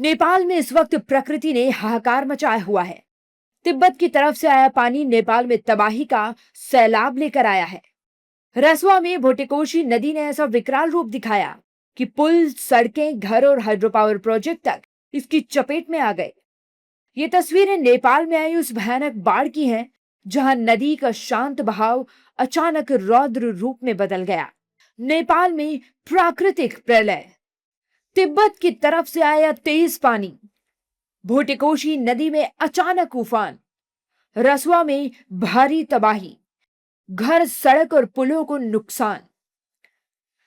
नेपाल में इस वक्त प्रकृति ने हाहाकार मचाया हुआ है। तिब्बत की तरफ से आया पानी नेपाल में तबाही का सैलाब लेकर आया है। रसुआ में भोटेकोशी नदी ने ऐसा विकराल रूप दिखाया कि पुल, सड़कें, घर और हाइड्रो पावर प्रोजेक्ट तक इसकी चपेट में आ गए। ये तस्वीरें नेपाल में आई उस भयानक बाढ़ की हैं, जहां नदी का शांत बहाव अचानक रौद्र रूप में बदल गया। नेपाल में प्राकृतिक प्रलय, तिब्बत की तरफ से आया तेज पानी, भोटेकोशी नदी में अचानक उफान, रसुआ में भारी तबाही, घर, सड़क और पुलों को नुकसान।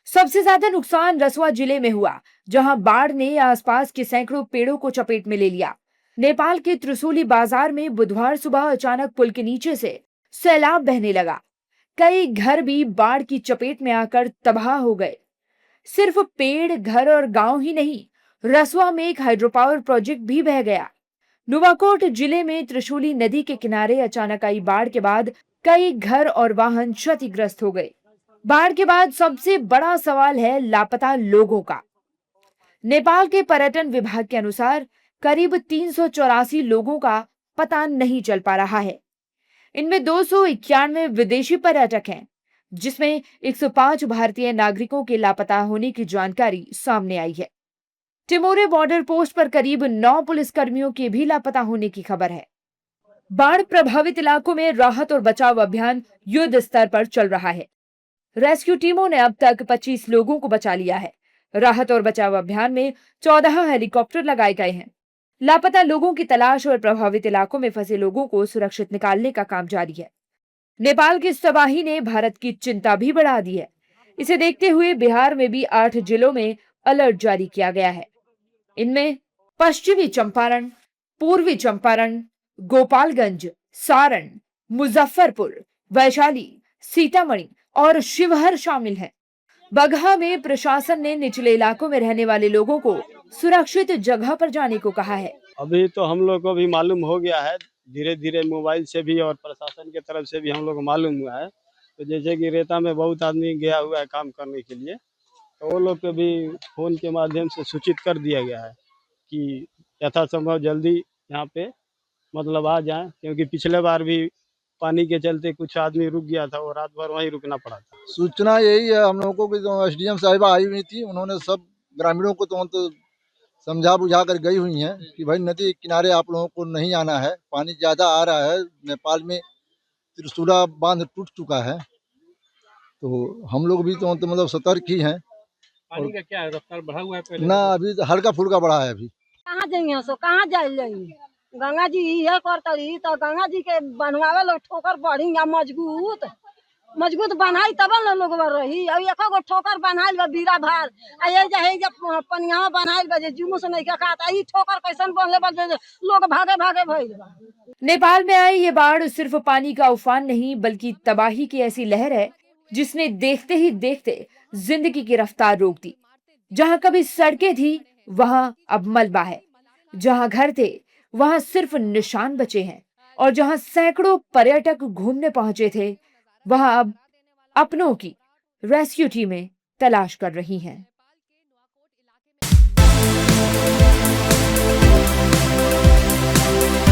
सबसे ज्यादा नुकसान रसुआ जिले में हुआ, जहां बाढ़ ने आसपास के सैकड़ों पेड़ों को चपेट में ले लिया। नेपाल के त्रिशूली बाजार में बुधवार सुबह अचानक पुल के नीचे से सैलाब बहने लगा। कई घर भी बाढ़ की चपेट में आकर तबाह हो गए। सिर्फ पेड़, घर और गांव ही नहीं, रसुआ में एक हाइड्रो पावर प्रोजेक्ट भी बह गया। नुवाकोट जिले में त्रिशूली नदी के किनारे अचानक आई बाढ़ के बाद कई घर और वाहन क्षतिग्रस्त हो गए। बाढ़ के बाद सबसे बड़ा सवाल है लापता लोगों का। नेपाल के पर्यटन विभाग के अनुसार करीब 384 लोगों का पता नहीं चल पा रहा है। इनमें 291 विदेशी पर्यटक हैं, जिसमें 105 भारतीय नागरिकों के लापता होने की जानकारी सामने आई है। टिमोरे बॉर्डर पोस्ट पर करीब 9 पुलिसकर्मियों के भी लापता होने की खबर है। बाढ़ प्रभावित इलाकों में राहत और बचाव अभियान युद्ध स्तर पर चल रहा है। रेस्क्यू टीमों ने अब तक 25 लोगों को बचा लिया है। राहत और बचाव अभियान में 14 हेलीकॉप्टर लगाए गए हैं। लापता लोगों की तलाश और प्रभावित इलाकों में फंसे लोगों को सुरक्षित निकालने का काम जारी है। नेपाल की इस तबाही ने भारत की चिंता भी बढ़ा दी है। इसे देखते हुए बिहार में भी 8 जिलों में अलर्ट जारी किया गया है। इनमें पश्चिमी चंपारण, पूर्वी चंपारण, गोपालगंज, सारण, मुजफ्फरपुर, वैशाली, सीतामढ़ी और शिवहर शामिल हैं। बगहा में प्रशासन ने निचले इलाकों में रहने वाले लोगों को सुरक्षित जगह पर जाने को कहा है। अभी तो हम लोग को भी मालूम हो गया है, धीरे धीरे मोबाइल से भी और प्रशासन की तरफ से भी हम लोग को मालूम हुआ है। तो जैसे कि रेता में बहुत आदमी गया हुआ है काम करने के लिए, तो वो लोग को भी फोन के माध्यम से सूचित कर दिया गया है कि यथासंभव जल्दी यहाँ पे मतलब आ जाएं, क्योंकि पिछले बार भी पानी के चलते कुछ आदमी रुक गया था और रात भर वहीं रुकना पड़ा था। सूचना यही है हम लोगों को कि जो एसडीएम साहिबा आई हुई थी, उन्होंने सब ग्रामीणों को तो समझा बुझा कर गई हुई हैं कि भाई नदी किनारे आप लोगों को नहीं आना है, पानी ज़्यादा आ रहा है। नेपाल में त्रिशूला बांध टूट चुका है, तो हम लोग भी तो मतलब सतर्क ही हैं। पानी का क्या है, रफ्तार बढ़ा हुआ है पहले ना, अभी तो हल्का फुल्का बढ़ा है। अभी कहाँ जाइए सो कहाँ जाइए, गंगा जी ये करतरी तो गंगा जी के बनवावे लोग ठोकर बढ़ी मजबूत मजबूत बनाई तब न लोग रही। अब एक गो ठोकर बनाइल बा बीरा भार आ ये जब पनिया बनाइल बा जे जुमू से नहीं का खाता ई ठोकर कैसन बनले बा लोग भागे भागे भइल बा। नेपाल में आई ये बाढ़ सिर्फ पानी का उफान नहीं, बल्कि तबाही की ऐसी लहर है जिसने देखते ही देखते जिंदगी की रफ्तार रोक दी। जहां कभी सड़कें थी, वहां अब मलबा है। जहां घर थे, वहां सिर्फ निशान बचे हैं। और जहां सैकड़ों पर्यटक घूमने पहुंचे थे, वहां अब अपनों की रेस्क्यू टीमें तलाश कर रही हैं।